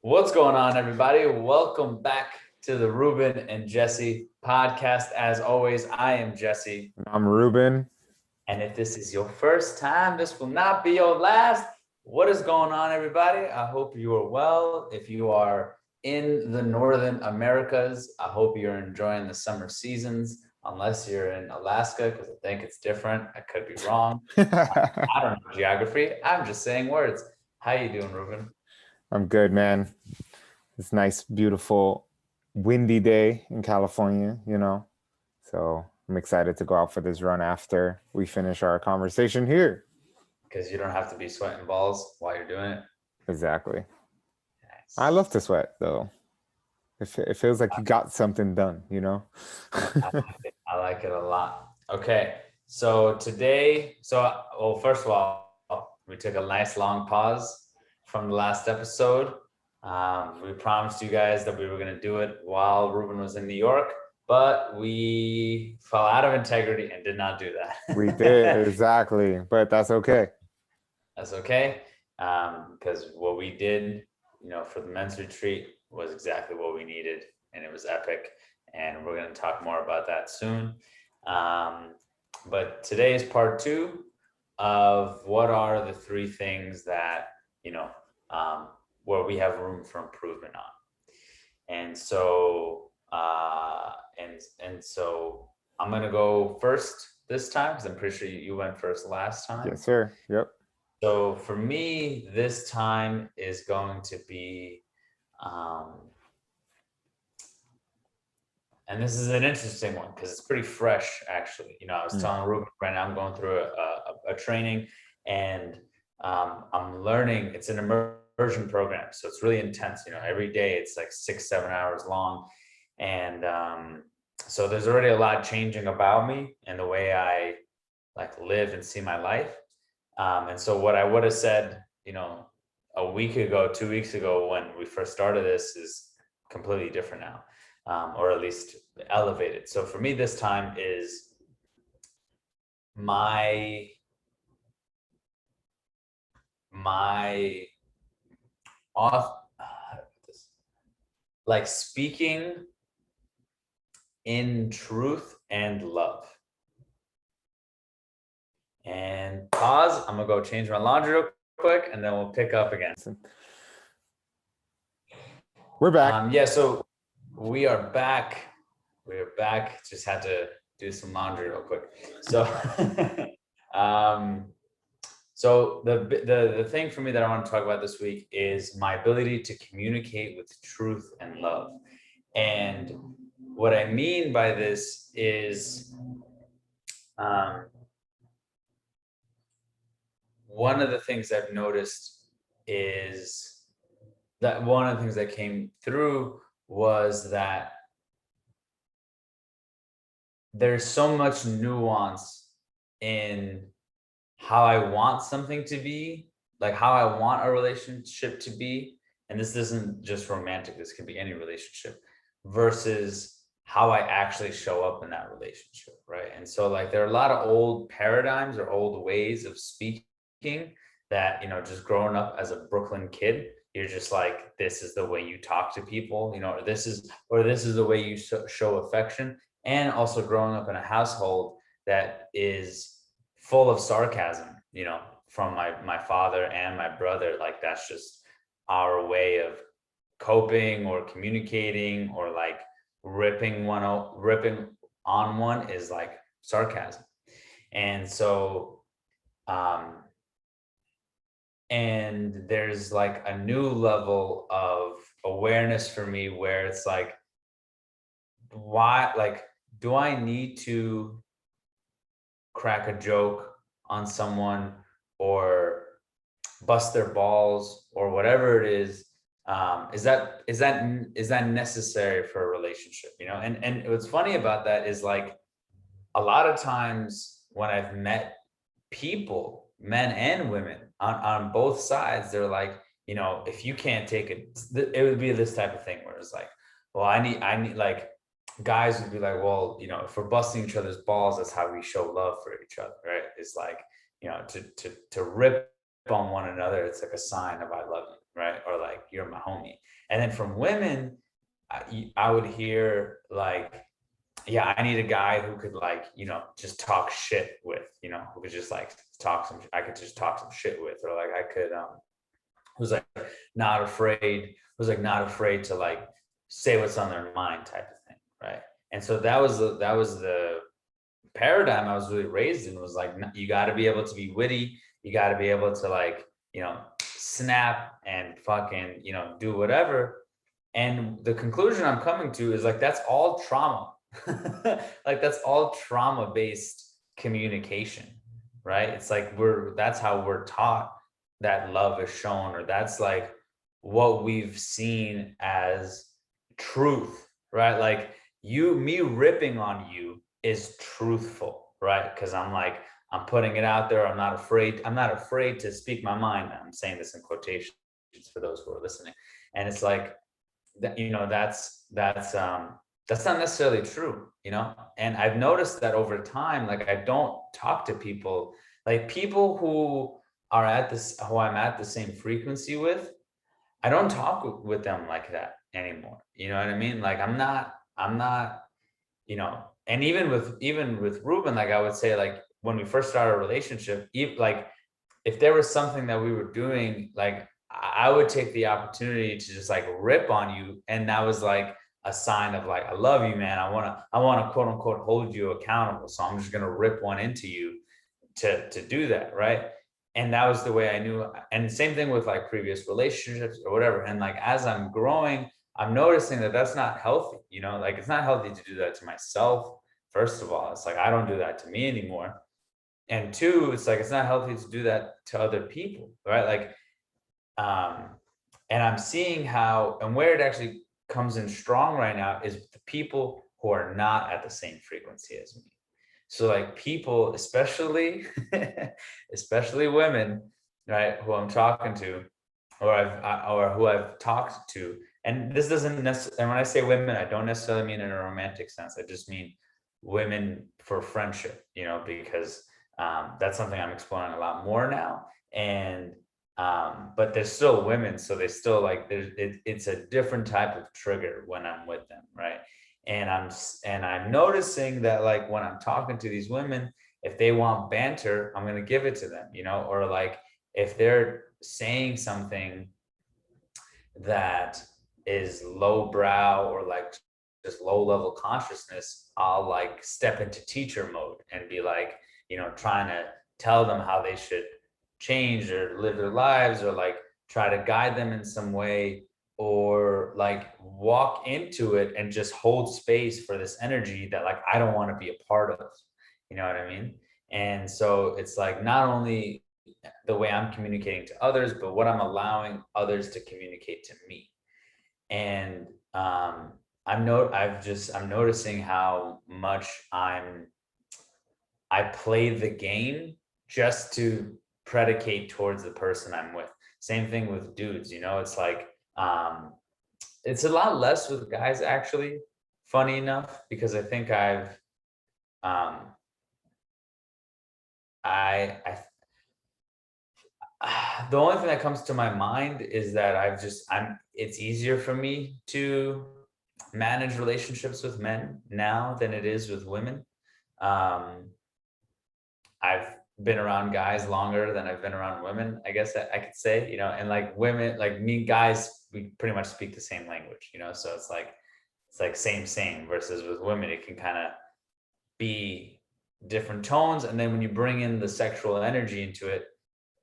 What's going on, everybody? Welcome back to the Ruben and Jessie podcast. As always, I am Jessie. I'm Ruben. And if this is your first time, this will not be your last. What is going on, everybody? I hope you are well. If you are in the Northern Americas, I hope you're enjoying the summer seasons, unless you're in Alaska, because I think it's different. I could be wrong. I don't know geography. I'm just saying words. How you doing, Ruben? I'm good, man. It's nice, beautiful, windy day in California. So I'm excited to go out for this run after we finish our conversation here. Because you don't have to be sweating balls while you're doing it. Exactly. Nice. I love to sweat, though. It feels like you got something done. I like it a lot. Okay, so today, first of all, we took a nice long pause from the last episode. We promised you guys that we were going to do it while Ruben was in New York, but we fell out of integrity and did not do that. We did, exactly, but that's okay. That's okay, because what we did, for the men's retreat was exactly what we needed, and it was epic, and we're going to talk more about that soon. But today is part 2 of what are the 3 things that, where we have room for improvement on. And so, so I'm going to go first this time, because I'm pretty sure you went first last time. Yes, sir. Yep. So for me, this time is going to be, and this is an interesting one because it's pretty fresh, actually. I was telling Ruben right now I'm going through a training, and I'm learning. It's an immersion program, so it's really intense. Every day it's like 6-7 hours long, and so there's already a lot changing about me and the way I live and see my life. And so what I would have said, a week ago, 2 weeks ago, when we first started this, is completely different now. Or at least elevated. So for me, this time is my speaking in truth and love. And pause. I'm gonna go change my laundry real quick, and then we'll pick up again. We're back. So we are back. Just had to do some laundry real quick. So, so the thing for me that I want to talk about this week is my ability to communicate with truth and love. And what I mean by this is, one of the things I've noticed is that one of the things that came through was that there's so much nuance in how I want something to be, like how I want a relationship to be. And this isn't just romantic, this could be any relationship, versus how I actually show up in that relationship, right? And so there are a lot of old paradigms or old ways of speaking that, just growing up as a Brooklyn kid, you're just like, this is the way you talk to people, or this is the way you show affection. And also growing up in a household that is full of sarcasm, from my father and my brother. That's just our way of coping or communicating, or ripping on one is sarcasm. And so, and there's a new level of awareness for me where it's why, do I need to crack a joke on someone or bust their balls or whatever it is? Is that necessary for a relationship? And what's funny about that is a lot of times when I've met people, men and women on both sides, they're if you can't take it, it would be this type of thing where it's well, I need guys would be well, if we're busting each other's balls, that's how we show love for each other, right? It's to rip on one another, it's a sign of I love you, right? Or like, you're my homie. And then from women, I would hear like, yeah, I need a guy who could like, just talk shit with, who could just like I could just talk some shit with, or like I could, who's like who's like not afraid to like say what's on their mind type of thing, right? And so that was the paradigm I was really raised in, was like, you got to be able to be witty, you got to be able to like, snap and fucking, do whatever. And the conclusion I'm coming to is like, that's all trauma. Like, that's all trauma based communication, right? It's like, that's how we're taught that love is shown, or that's like what we've seen as truth, right? Like, me ripping on you is truthful, right? Because I'm putting it out there. I'm not afraid to speak my mind. I'm saying this in quotations for those who are listening. And it's like that, that's not necessarily true, and I've noticed that over time, like, I don't talk to people, like people who I'm at the same frequency with. I don't talk with them like that anymore. You know what I mean? Like, I'm not, and even with Ruben, like, I would say, like, when we first started a relationship, like, if there was something that we were doing, like, I would take the opportunity to just like rip on you. And that was like a sign of like, I love you, man. I wanna quote unquote hold you accountable. So I'm just gonna rip one into you to do that, right? And that was the way I knew. And same thing with like previous relationships or whatever. And like, as I'm growing, I'm noticing that that's not healthy, like, it's not healthy to do that to myself. First of all, it's like, I don't do that to me anymore. And two, it's like, it's not healthy to do that to other people, right? Like, um and I'm seeing how, and where it actually comes in strong right now, is the people who are not at the same frequency as me. So like, people, especially especially women, right, who I'm talking to, or who I've talked to. And this doesn't necessarily, and when I say women, I don't necessarily mean in a romantic sense. I just mean women for friendship, because that's something I'm exploring a lot more now. And but they're still women, so they still like, it's a different type of trigger when I'm with them, right? And I'm noticing that, like, when I'm talking to these women, if they want banter, I'm gonna give it to them, or like, if they're saying something that is lowbrow, or like just low level consciousness, I'll like step into teacher mode and be like, trying to tell them how they should change or live their lives, or like try to guide them in some way, or like walk into it and just hold space for this energy that, like, I don't want to be a part of. You know what I mean? And so it's like, not only the way I'm communicating to others, but what I'm allowing others to communicate to me. And I'm noticing how much I play the game just to predicate towards the person I'm with. Same thing with dudes, it's like, it's a lot less with guys, actually, funny enough, because I think um I the only thing that comes to my mind is that it's easier for me to manage relationships with men now than it is with women. Um, I've been around guys longer than I've been around women, I guess I could say, and like, women, like me, guys, we pretty much speak the same language, so it's like same, versus with women, it can kind of be different tones. And then when you bring in the sexual energy into it,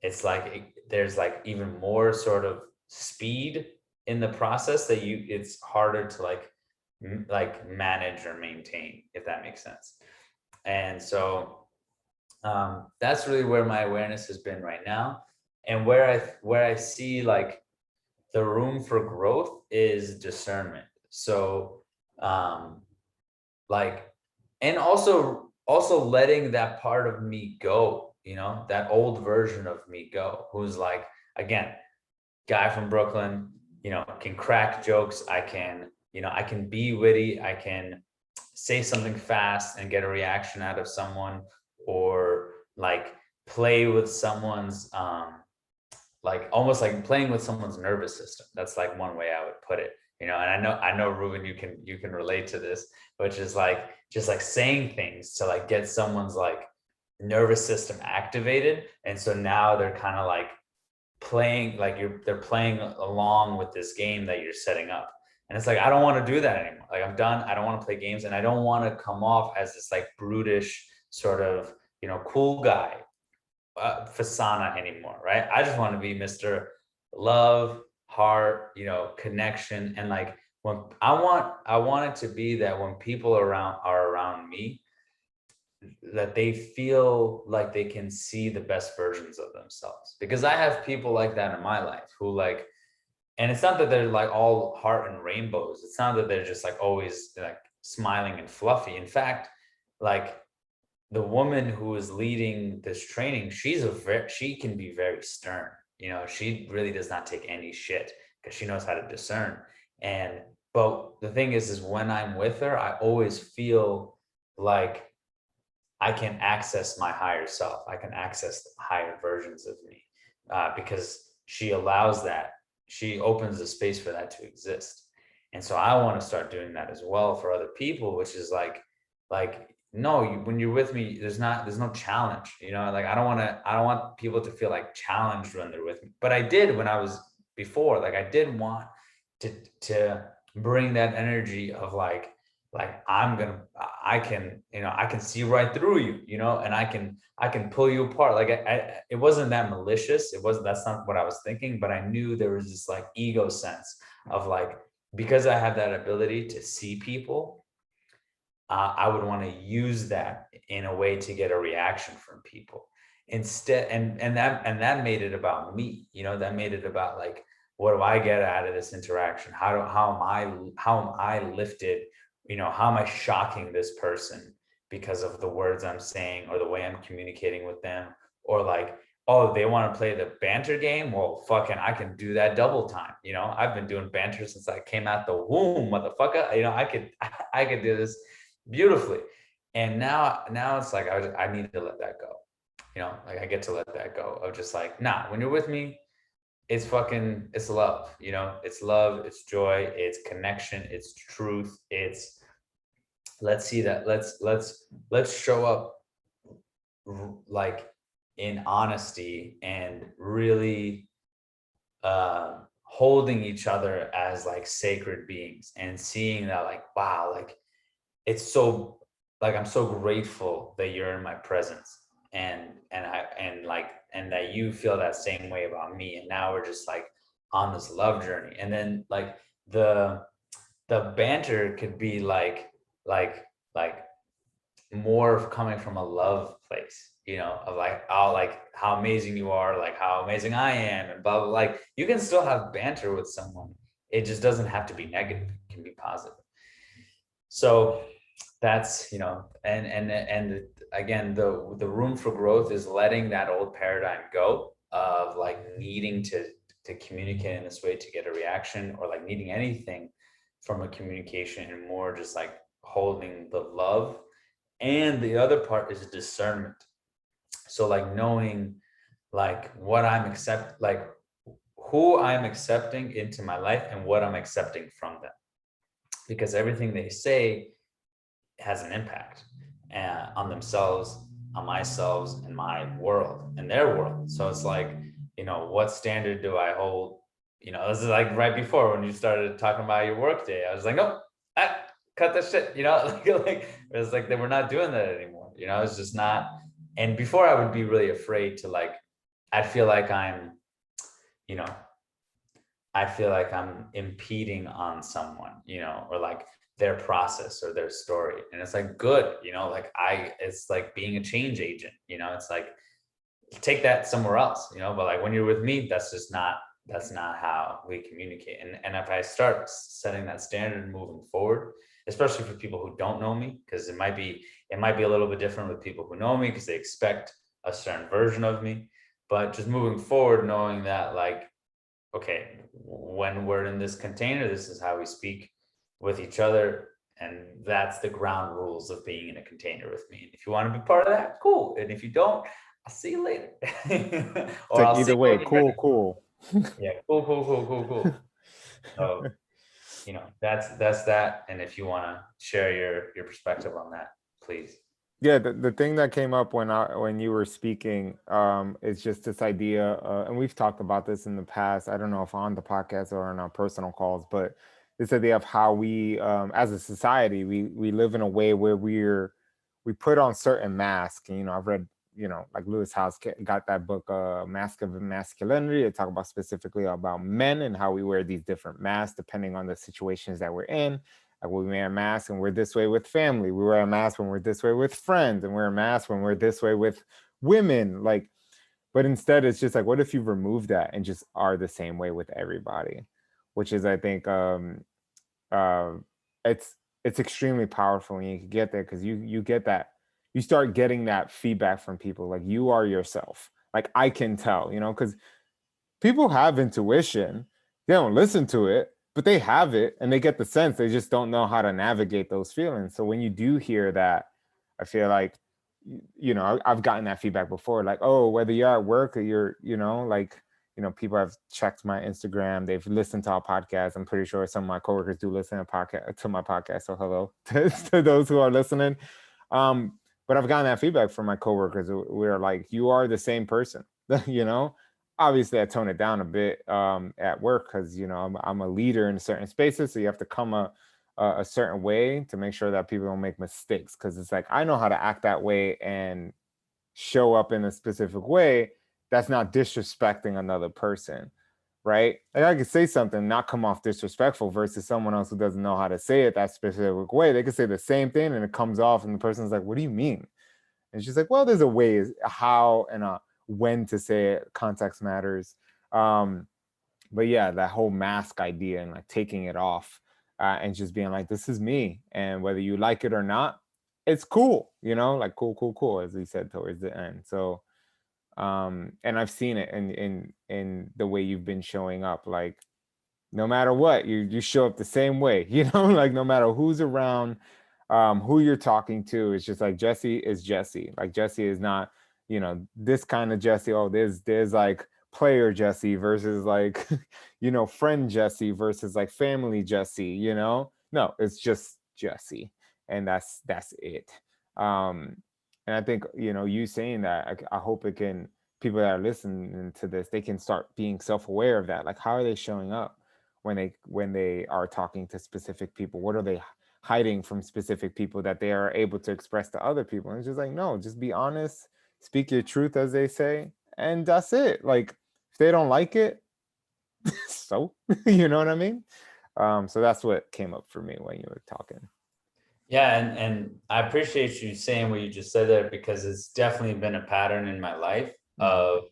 it's like, there's like even more sort of speed in the process, that it's harder to like like manage or maintain, if that makes sense. And so that's really where my awareness has been right now. And where I see like the room for growth is discernment. So like, and also letting that part of me go, that old version of me go, who's like, again, guy from Brooklyn, can crack jokes, I can be witty, I can say something fast and get a reaction out of someone, or like play with someone's like almost like playing with someone's nervous system. That's like one way I would put it, you know. And I know Ruben, you can relate to this, which is like just like saying things to like get someone's like nervous system activated. And so now they're kind of like playing, like they're playing along with this game that you're setting up. And it's like, I don't want to do that anymore. Like, I'm done. I don't want to play games, and I don't want to come off as this like brutish sort of, you know, cool guy persona anymore, right? I just want to be Mr. Love, heart, you know, connection. And like when I want it to be that when people are around me, that they feel like they can see the best versions of themselves. Because I have people like that in my life who like, and it's not that they're like all heart and rainbows. It's not that they're just like always like smiling and fluffy. In fact, like the woman who is leading this training, she can be very stern. You know, she really does not take any shit because she knows how to discern. And but the thing is when I'm with her, I always feel like I can access my higher self. I can access the higher versions of me because she allows that. She opens the space for that to exist. And so I want to start doing that as well for other people, which is like no, when you're with me, there's no challenge. You know, like I don't want people to feel like challenged when they're with me. But I did when I was before. Like I did want to bring that energy of like I can, you know, I can see right through you, you know, and I can pull you apart. Like it wasn't that malicious. That's not what I was thinking, but I knew there was this like ego sense of like, because I have that ability to see people, I would want to use that in a way to get a reaction from people instead. And that made it about me, you know, that made it about like, what do I get out of this interaction? How am I lifted? You know, how am I shocking this person because of the words I'm saying or the way I'm communicating with them? Or like, oh, they want to play the banter game? Well, fucking, I can do that double time. You know, I've been doing banter since I came out the womb, motherfucker. You know, I could do this beautifully. And now it's like, I need to let that go. You know, like I get to let that go of just like, nah, when you're with me, it's love, you know, it's love, it's joy, it's connection, it's truth. It's, let's see that, let's show up like in honesty and really holding each other as like sacred beings and seeing that like, wow, like it's so, like I'm so grateful that you're in my presence, and that you feel that same way about me. And now we're just like on this love journey. And then like the banter could be like like more of coming from a love place, you know, of like, oh, like how amazing you are, like how amazing I am, and blah blah. Like you can still have banter with someone. It just doesn't have to be negative. It can be positive. So that's, you know, and again, the room for growth is letting that old paradigm go of like needing to communicate in this way to get a reaction, or like needing anything from a communication, and more just like holding the love. And the other part is discernment. So like knowing like what I'm like who I'm accepting into my life and what I'm accepting from them, because everything they say has an impact on themselves, on myself, and my world and their world. So it's like, you know, what standard do I hold? You know, this is like right before when you started talking about your work day. I was like, nope, cut that shit. You know, like it was like they were not doing that anymore. You know, it's just not. And before I would be really afraid to like, I feel like I'm, you know, I feel like I'm impeding on someone, you know, or like their process or their story. And it's like, good, you know, like it's like being a change agent, you know, it's like, take that somewhere else, you know, but like when you're with me, that's not how we communicate. And if I start setting that standard moving forward, especially for people who don't know me, because it might be a little bit different with people who know me because they expect a certain version of me. But just moving forward, knowing that like, okay, when we're in this container, this is how we speak with each other. And that's the ground rules of being in a container with me. And if you want to be part of that, cool. And if you don't, I'll see you later. It's Or like I'll see either you way, when you're cool, ready. cool. Yeah, cool, cool, cool, cool, cool. So, that's that. And if you want to share your perspective on that, please. Yeah, the thing that came up when you were speaking is just this idea, and we've talked about this in the past. I don't know if on the podcast or on our personal calls, but this idea of how we, as a society, we live in a way where we put on certain masks. And, I've read, like Lewis House got that book, Mask of Masculinity. They talk about specifically about men and how we wear these different masks depending on the situations that we're in. Like we wear a mask and we're this way with family. We wear a mask when we're this way with friends, and wear a mask when we're this way with women. Like, but instead, it's just like, what if you remove that and just are the same way with everybody? Which is, I think, uh, it's it's extremely powerful when you can get there because you get that, you start getting that feedback from people. Like you are yourself. Like I can tell, because people have intuition. They don't listen to it, but they have it and they get the sense. They just don't know how to navigate those feelings. So when you do hear that, I feel like, I've gotten that feedback before. Like, oh, whether you're at work or you're, like, people have checked my Instagram. They've listened to our podcast. I'm pretty sure some of my coworkers do listen to my podcast. So hello to those who are listening. But I've gotten that feedback from my coworkers. We're like, you are the same person, you know obviously I tone it down a bit at work because I'm a leader in certain spaces, so you have to come a certain way to make sure that people don't make mistakes. Because it's like I know how to act that way and show up in a specific way that's not disrespecting another person, right? Like I could say something, not come off disrespectful, versus someone else who doesn't know how to say it that specific way. They could say the same thing and it comes off, and the person's like, "What do you mean?" And she's like, well, there's a way, how and when to say it. Context matters. Um, but yeah, that whole mask idea and like taking it off and just being like, this is me. And whether you like it or not, it's cool, like cool, cool, cool, as we said towards the end. So, and I've seen it in the way you've been showing up. Like, no matter what, you show up the same way, like no matter who's around, who you're talking to. It's just like Jesse is Jesse. Like Jesse is not, this kind of Jesse. Oh, there's like player Jesse versus like, friend Jesse versus like family Jesse, No, it's just Jesse. And that's it. Um, and I think, you saying that, I hope it can, people that are listening to this, they can start being self-aware of that. Like, how are they showing up when they are talking to specific people? What are they hiding from specific people that they are able to express to other people? And it's just like, no, just be honest, speak your truth, as they say, and that's it. Like, if they don't like it, so you know what I mean? So that's what came up for me when you were talking. Yeah, and I appreciate you saying what you just said there, because it's definitely been a pattern in my life Mm, of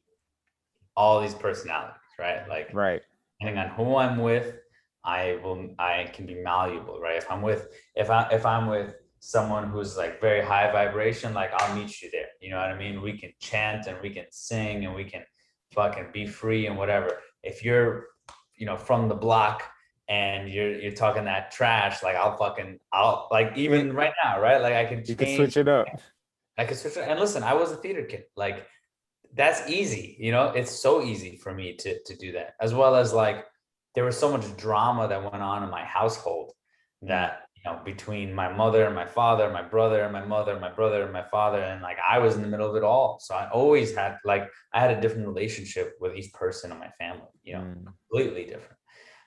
all these personalities, right? Like, right. depending on who I'm with, I can be malleable, right? If I'm with someone who's like very high vibration, like I'll meet you there. You know what I mean? We can chant and we can sing and we can fucking be free and whatever. If you're, from the block and you're talking that trash, like I'll like, Yeah, even right now, right? Like I can you could change. switch it up. I can switch it. And listen, I was a theater kid. Like that's easy, it's so easy for me to do that, as well as like there was so much drama that went on in my household Mm, that, between my mother and my father, my brother and my mother, my brother and my father, and like I was in the middle of it all. So I always had, like, I had a different relationship with each person in my family, mm, completely different.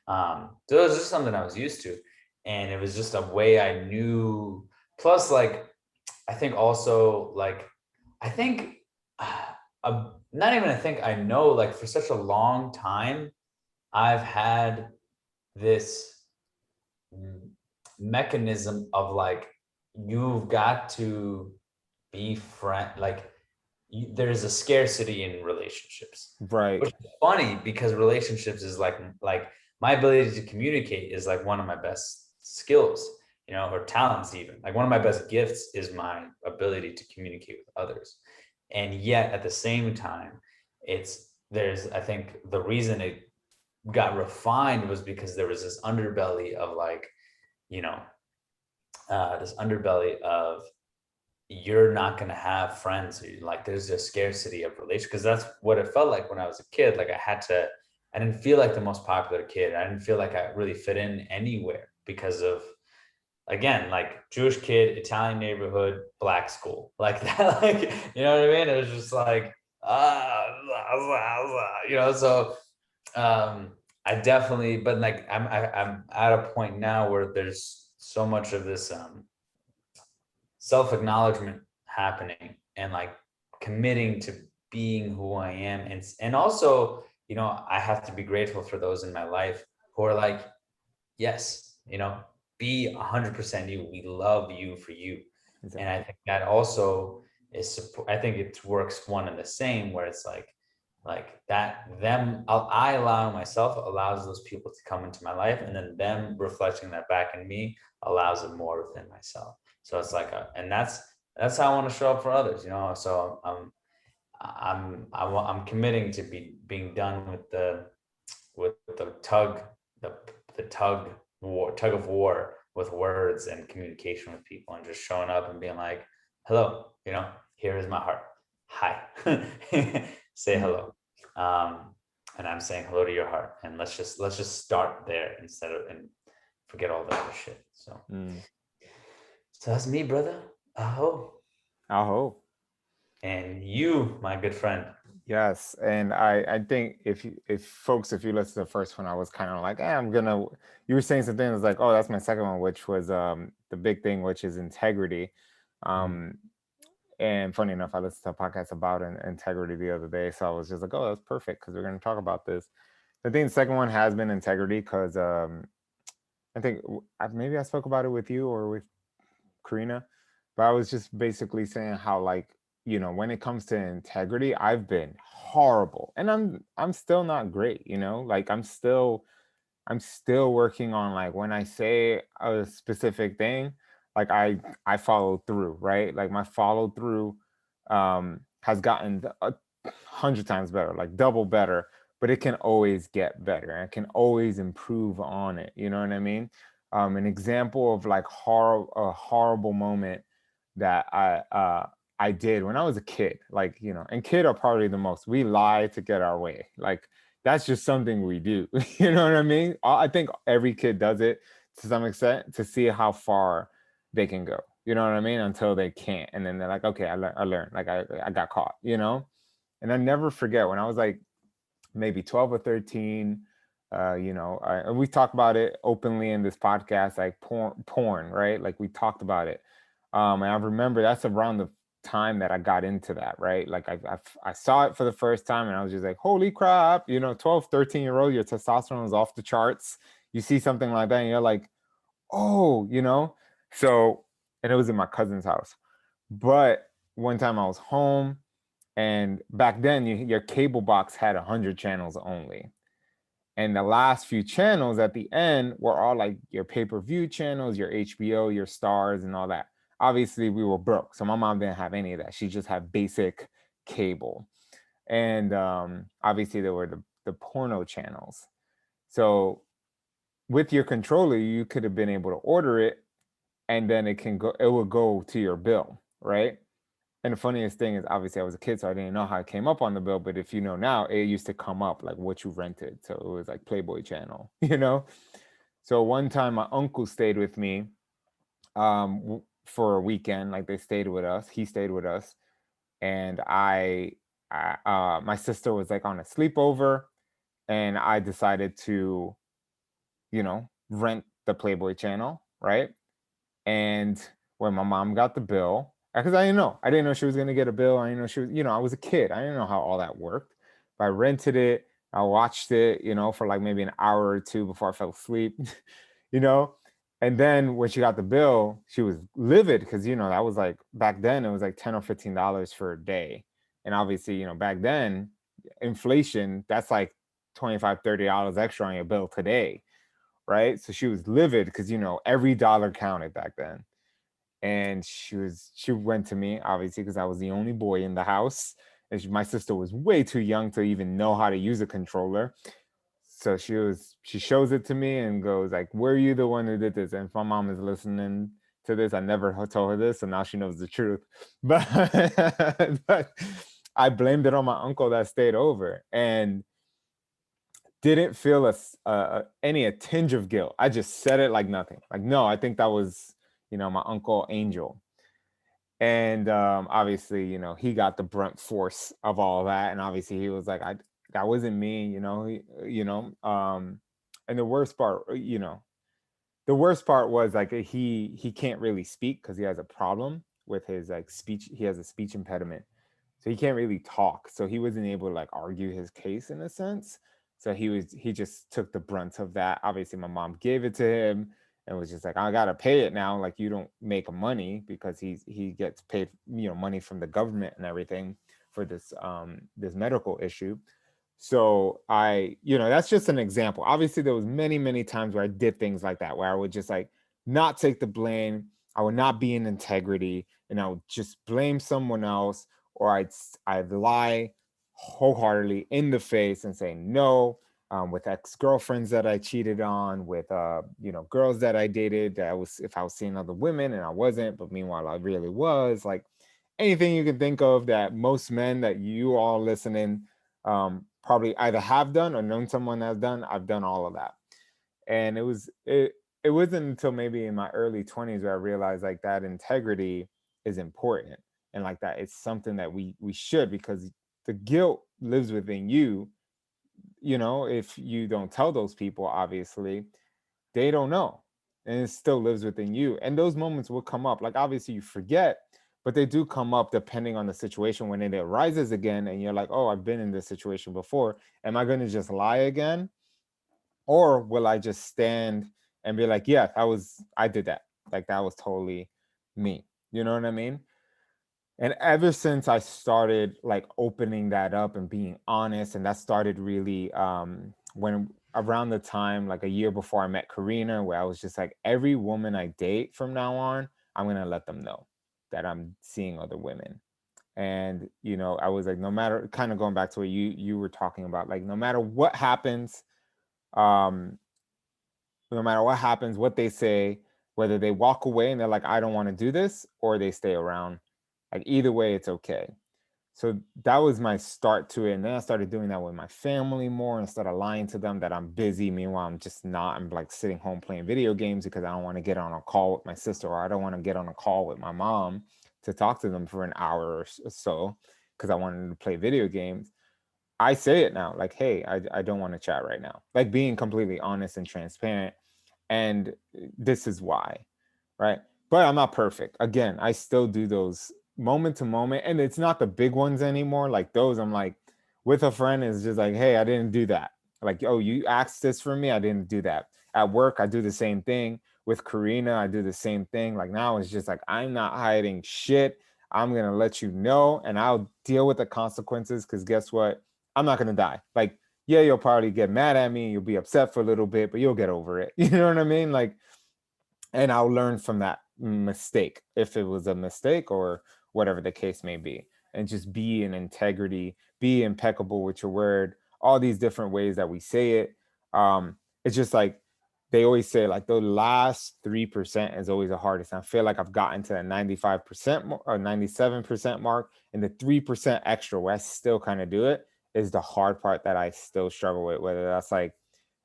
So it was just something I was used to, and it was just a way I knew. Plus, like, I think also, like, I think not even I think I know, like, for such a long time I've had this mechanism of like, you've got to be friend, like, there's a scarcity in relationships, right. which is funny because relationships is like my ability to communicate is like one of my best skills, or talents. Even like one of my best gifts is my ability to communicate with others. And yet at the same time, there's, I think the reason it got refined was because there was this underbelly of like, you know this underbelly of you're not going to have friends. Like there's a scarcity of relation, because that's what it felt like when I was a kid. Like I didn't feel like the most popular kid. I didn't feel like I really fit in anywhere because of, again, like Jewish kid, Italian neighborhood, black school, like that. Like, you know what I mean? It was just like, so I definitely, but like I'm at a point now where there's so much of this self-acknowledgement happening, and like committing to being who I am, and also, I have to be grateful for those in my life who are like, yes, be 100% you. We love you for you. And I Exactly. think that also I think it works one and the same, where it's like that, I allow myself allows those people to come into my life, and then them reflecting that back in me allows it more within myself. So it's like and that's how I want to show up for others, so I'm committing to being done with the the tug of war with words and communication with people, and just showing up and being like, hello, here is my heart. Hi. Say Mm. hello. Um, and I'm saying hello to your heart. And let's just start there instead of, and forget all the other shit. So Mm. that's me, brother. Aho. Aho. And you, my good friend. Yes, and I think if folks, if you listen to the first one, I was kind of like, I'm gonna. You were saying something that's like, oh, that's my second one, which was the big thing, which is integrity. Mm. Um, and funny enough, I listened to a podcast about integrity the other day, so I was just like, oh, that's perfect because we're gonna talk about this. I think the second one has been integrity because I think maybe I spoke about it with you or with Karina, but I was just basically saying how like when it comes to integrity, I've been horrible, and I'm still not great. Like I'm still working on like when I say a specific thing, like I follow through, right? Like my follow through has gotten 100 times better, like double better, but it can always get better. And I can always improve on it. You know what I mean? An example of like a horrible moment that I did when I was a kid, like and kid are probably the most. We lie to get our way, like that's just something we do. You know what I mean? I think every kid does it to some extent to see how far they can go. You know what I mean? Until they can't, and then they're like, okay, I learned. Like I got caught. And I never forget when I was like maybe 12 or 13. And we talk about it openly in this podcast, like porn, right? Like we talked about it. And I remember that's around the time that I got into that, right? Like I saw it for the first time and I was just like, holy crap, 12, 13-year-old, your testosterone is off the charts. You see something like that and you're like, oh, So, and it was in my cousin's house. But one time I was home, and back then your cable box had 100 channels only. And the last few channels at the end were all like your pay-per-view channels, your HBO, your stars, and all that. Obviously, we were broke. So my mom didn't have any of that. She just had basic cable. And obviously, there were the porno channels. So with your controller, you could have been able to order it, and then it would go to your bill, right? And the funniest thing is, obviously, I was a kid, so I didn't know how it came up on the bill. But if you know now, it used to come up like what you rented. So it was like Playboy Channel, So one time, my uncle stayed with me for a weekend. Like they stayed with us. He stayed with us, and my sister was like on a sleepover, and I decided to, rent the Playboy Channel, right? And when my mom got the bill, because I didn't know she was gonna get a bill. I didn't know she was, I was a kid. I didn't know how all that worked. But I rented it. I watched it, for like maybe an hour or two before I fell asleep, you know. And then when she got the bill, she was livid because that was like back then it was like $10 or $15 for a day, and obviously back then inflation that's like $25-$30 extra on your bill today, right? So she was livid because every dollar counted back then. And she went to me obviously because I was the only boy in the house, and my sister was way too young to even know how to use a controller. So she shows it to me and goes like, "Were you the one who did this?" And if my mom is listening to this. I never told her this, so now she knows the truth. But but I blamed it on my uncle that stayed over, and didn't feel any a tinge of guilt. I just said it like nothing. Like, no, I think that was, my uncle Angel. And obviously, he got the brunt force of all that. And obviously he was like, that wasn't me, and the worst part was like he can't really speak because he has a problem with his like speech. He has a speech impediment, so he can't really talk. So he wasn't able to like argue his case in a sense. So he just took the brunt of that. Obviously my mom gave it to him and was just like, I gotta pay it now. Like, you don't make money, because he gets paid, money from the government and everything for this medical issue. So that's just an example. Obviously there was many, many times where I did things like that, where I would just like not take the blame. I would not be in integrity, and I would just blame someone else, or I'd lie wholeheartedly in the face and say no, with ex-girlfriends that I cheated on, with girls that I dated, that I was, if I was seeing other women and I wasn't, but meanwhile I really was. Like, anything you can think of that most men that you all listening probably either have done or known someone that's done, I've done all of that. And it wasn't until maybe in my early 20s where I realized like that integrity is important, and like that it's something that we should, because the guilt lives within you. If you don't tell those people, obviously they don't know, and it still lives within you. And those moments will come up, like obviously you forget, but they do come up depending on the situation. When it arises again and you're like, oh, I've been in this situation before, am I going to just lie again, or will I just stand and be like, yeah, I did that, like that was totally me, you know what I mean? And ever since I started like opening that up and being honest, and that started really when around the time like a year before I met Karina, where I was just like, every woman I date from now on, I'm gonna let them know that I'm seeing other women. And I was like, no matter, kind of going back to what you were talking about, like no matter what happens, um, no matter what happens, what they say, whether they walk away and they're like, I don't want to do this, or they stay around, like either way, it's okay. So that was my start to it. And then I started doing that with my family more, instead of lying to them that I'm busy. Meanwhile, I'm just not. I'm like sitting home playing video games because I don't want to get on a call with my sister, or I don't want to get on a call with my mom to talk to them for an hour or so because I wanted to play video games. I say it now, like, hey, I don't want to chat right now. Like, being completely honest and transparent. And this is why, right? But I'm not perfect. Again, I still do those moment to moment, and it's not the big ones anymore. Like those, I'm like, with a friend, is just like, hey, I didn't do that. Like, oh, you asked this for me, I didn't do that. At work, I do the same thing. With Karina, I do the same thing. Like, now it's just like, I'm not hiding shit. I'm gonna let you know, and I'll deal with the consequences, because guess what? I'm not gonna die. Like, yeah, you'll probably get mad at me, you'll be upset for a little bit, but you'll get over it. You know what I mean? Like, and I'll learn from that mistake, if it was a mistake or whatever the case may be. And just be in integrity, be impeccable with your word, all these different ways that we say it. It's just like they always say, like the last 3% is always the hardest. I feel like I've gotten to that 95% or 97% mark, and the 3% extra where I still kind of do it is the hard part that I still struggle with. Whether that's like,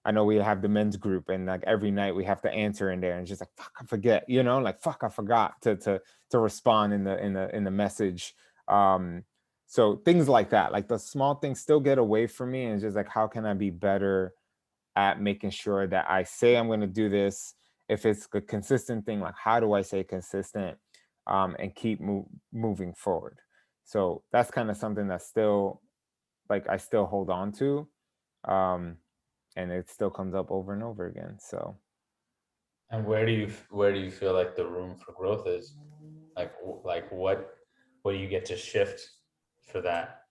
I know we have the men's group, and like every night we have to answer in there, and just like, fuck, I forget, like, fuck, I forgot to respond in the message. So things like that, like the small things still get away from me, and it's just like, how can I be better at making sure that I say I'm going to do this? If it's a consistent thing, like how do I say consistent, and keep moving forward? So that's kind of something that still, like, I still hold on to. Um, and it still comes up over and over again. So And where do you feel like the room for growth is? Like what do you get to shift for that?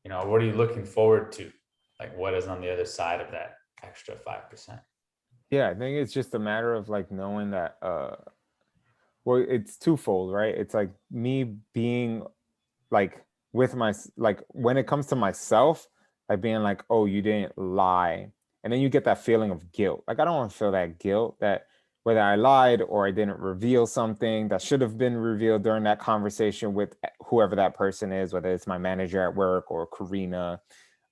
What are you looking forward to? Like, what is on the other side of that extra 5%? yeah, I think it's just a matter of like knowing that well, it's twofold, right? It's like me being like with my, like when it comes to myself, like being like, oh, you didn't lie. And then you get that feeling of guilt. Like, I don't want to feel that guilt that whether I lied or I didn't reveal something that should have been revealed during that conversation with whoever that person is, whether it's my manager at work or Karina,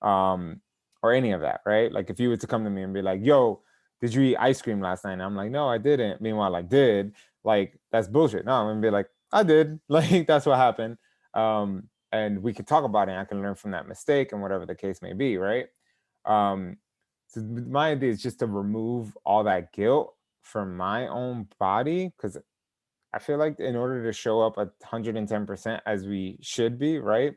um, or any of that, right? Like if you were to come to me and be like, yo, did you eat ice cream last night? And I'm like, no, I didn't. Meanwhile, I did. Like, that's bullshit. No, I'm gonna be like, I did. Like, that's what happened. And we can talk about it. And I can learn from that mistake and whatever the case may be, right? Um, so my idea is just to remove all that guilt from my own body, because I feel like in order to show up 110% as we should be, right?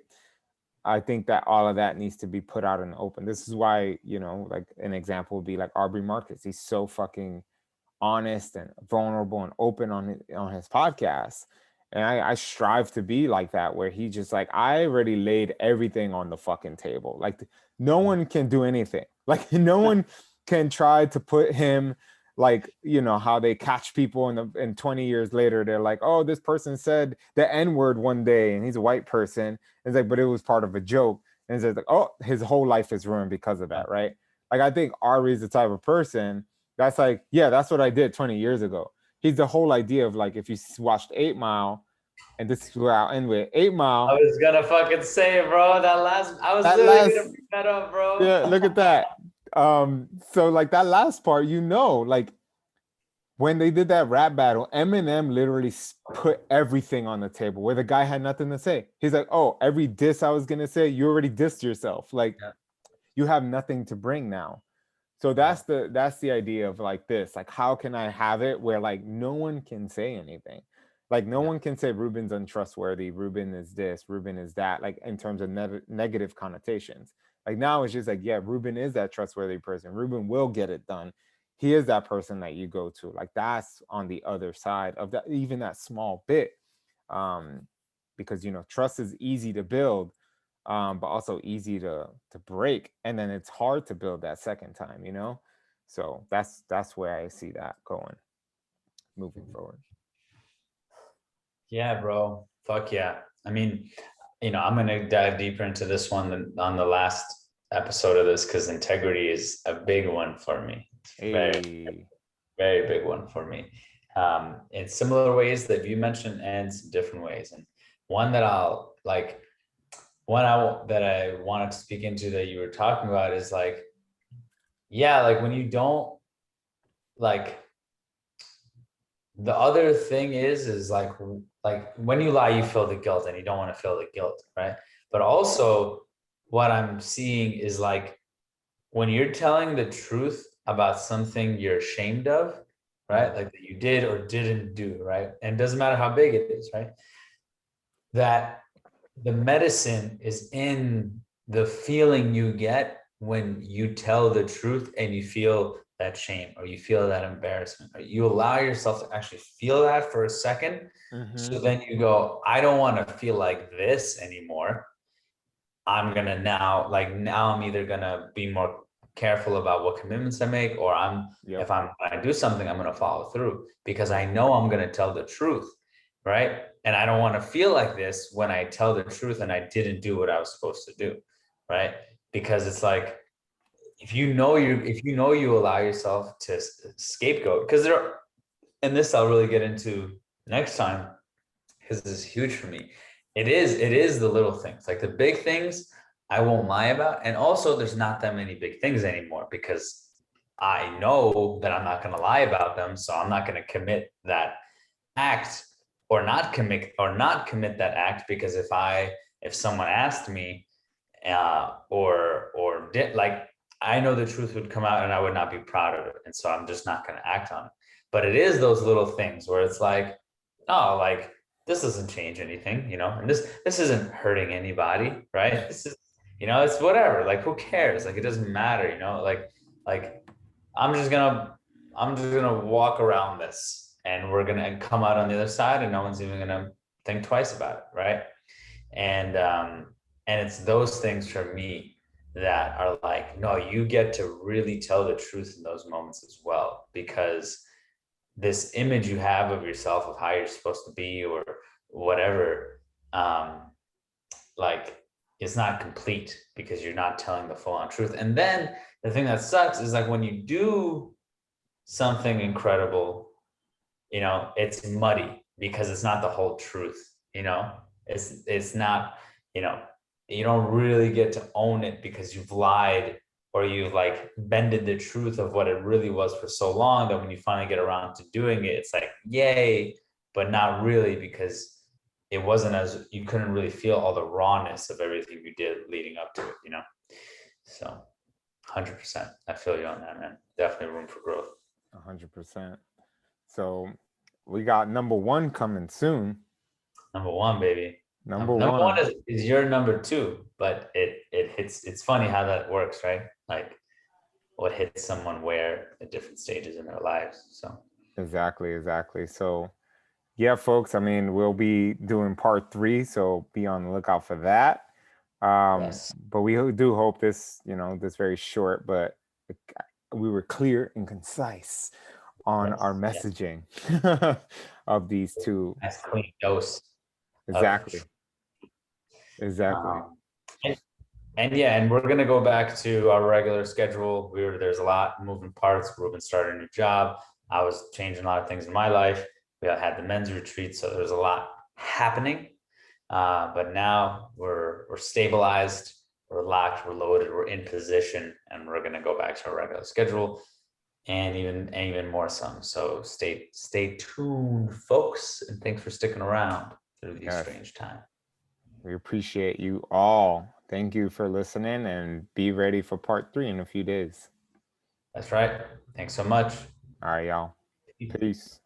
I think that all of that needs to be put out in the open. This is why, like an example would be like Aubrey Marcus. He's so fucking honest and vulnerable and open on his podcast. And I strive to be like that, where he just like, I already laid everything on the fucking table. Like no one can do anything. Like no one can try to put him, like, how they catch people and 20 years later, they're like, oh, this person said the N-word one day and he's a white person. It's like, but it was part of a joke. And it's like, oh, his whole life is ruined because of that, right? Like I think Ari's the type of person that's like, yeah, that's what I did 20 years ago. He's the whole idea of like, if you watched 8 Mile, and this is where I'll end with 8 I Mile. was gonna fucking say, bro, I was That literally last, gonna bring that up, bro. yeah, look at that. So like that last part, like when they did that rap battle, Eminem literally put everything on the table where the guy had nothing to say. He's like, oh, every diss I was gonna say, you already dissed yourself. Like Yeah. you have nothing to bring now. So that's the idea of like this. Like, how can I have it where like no one can say anything? Like no one can say Ruben's untrustworthy, Ruben is this, Ruben is that, like in terms of negative connotations. Like now it's just like, yeah, Ruben is that trustworthy person. Ruben will get it done. He is that person that you go to. Like that's on the other side of that, even that small bit. Um, because trust is easy to build, but also easy to break, and then it's hard to build that second time. So that's where I see that going, moving forward. Yeah, bro. Fuck yeah. I mean, I'm gonna dive deeper into this one on the last episode of this because integrity is a big one for me. It's very, Hey. very big one for me. In similar ways that you mentioned and some different ways. And one that I'll like, that I wanted to speak into that you were talking about is like, yeah, like when you don't like, the other thing is like when you lie, you feel the guilt and you don't want to feel the guilt, right? But also what I'm seeing is like when you're telling the truth about something you're ashamed of, right? Like that you did or didn't do, right? And it doesn't matter how big it is, right? That the medicine is in the feeling you get when you tell the truth and you feel that shame or you feel that embarrassment, or you allow yourself to actually feel that for a second. So then you go, I don't want to feel like this anymore. I'm gonna now I'm either gonna be more careful about what commitments I make, or Yep. if I do something, I'm gonna follow through because I know I'm gonna tell the truth, right? And I don't want to feel like this when I tell the truth and I didn't do what I was supposed to do, right? Because it's like if you know you allow yourself to scapegoat, because and this I'll really get into next time because this is huge for me. It is the little things, like the big things I won't lie about. And also there's not that many big things anymore because I know that I'm not going to lie about them. So I'm not going to commit that act or not commit that act, because if someone asked me or did, like, I know the truth would come out and I would not be proud of it. And so I'm just not going to act on it. But it is those little things where it's like, oh, like this doesn't change anything, and this isn't hurting anybody, right? This is, it's whatever. Like, who cares? Like, it doesn't matter, like I'm just gonna walk around this and we're gonna come out on the other side and no one's even gonna think twice about it, right? And it's those things for me that are like, no, you get to really tell the truth in those moments as well, because this image you have of yourself of how you're supposed to be or whatever, like, it's not complete because you're not telling the full on truth. And then the thing that sucks is like when you do something incredible it's muddy because it's not the whole truth. It's not, you don't really get to own it because you've lied or you've like bended the truth of what it really was for so long that when you finally get around to doing it, it's like, yay, but not really, because it wasn't, as you couldn't really feel all the rawness of everything you did leading up to it. So 100%. I feel you on that, man. Definitely room for growth. 100%. So we got number one coming soon. Number one, baby. Number Number one one. is your number two, but it hits. It's funny how that works, right? Like what hits someone where at different stages in their lives. So Exactly. So yeah, folks, I mean, we'll be doing part 3, so be on the lookout for that. yes, But we do hope this, this very short, but we were clear and concise on our yes. messaging of these two. Nice clean dose of Exactly. um, and yeah, and we're gonna go back to our regular schedule. There's a lot moving parts. Ruben started a new job. I was changing a lot of things in my life. We had the men's retreat, so there's a lot happening. But now we're stabilized, we're locked, we're loaded, we're in position, and we're gonna go back to our regular schedule, and even more some. So stay tuned, folks, and thanks for sticking around through these Yes. strange times. We appreciate you all. Thank you for listening, and be ready for part 3 in a few days. That's right. Thanks so much. All right, y'all. Peace.